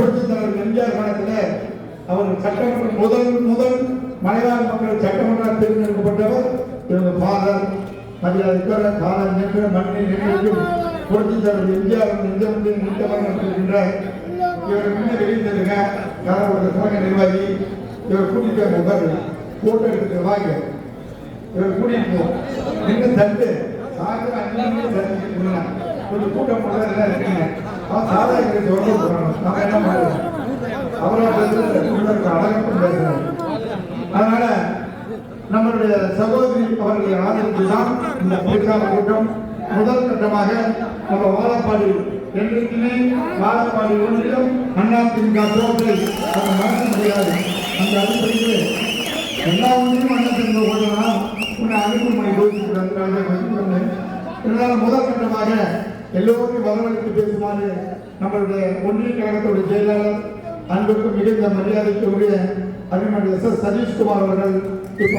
புரட்சித் தலைவர் எம்ஜிஆர் காலத்தில் அவர் சட்டமன்ற முதல் மலைவாழ் மக்கள் சட்டமன்ற தேர்ந்தெடுக்கப்பட்டவர் இவங்க ஃபாதர் மரியாதைக்குரிய காலம் நின்ற மண்ணில் நின்று புரட்சித் தலைவர் எம்ஜிஆர் நின்றவர்கின்ற இவர் முன்ன வெளியிருந்ததுங்க யாரோட சமய நிர்வாகி இவர் கூட்டிட்டு முகர் போட்டோ எடுத்துட்டு வாங்க இவர் கூட்டிட்டு போ நின்று தட்டு கொஞ்சம் கூட்டம் போடுறதுலாம் இருக்குங்க சாதாரண சொல்ல போறோம் நம்ம என்ன பண்ணுறோம் அவரோட அழகப்பட்டு பேசுறாங்க. அதனால நம்மளுடைய சகோதரி அவர்களை ஆதரித்துதான் இந்த பிரச்சார கூட்டம் முதல் கட்டமாக நம்ம வாழப்பாடி என்றைக்குமே வாழப்பாடி ஒன்றிலும் அதிமுக தோற்றை நம்ம மறக்க முடியாது. அந்த அடிப்படையில் எல்லா ஒன்றிலும் அதிமுக ஓட்டலாம் உன்னை அணுகுமுறை யோசிக்கிறாங்க. இருந்தாலும் முதல் கட்டமாக எல்லோரையும் வரவழைத்து பேசுமாறு நம்மளுடைய ஒன்றிய கழகத்துடைய செயலாளர் அன்புக்கு மிகுந்த மரியாதைக்கு உரிய அருமையான எஸ்.எஸ். சதீஷ்குமார் அவர்கள் இப்ப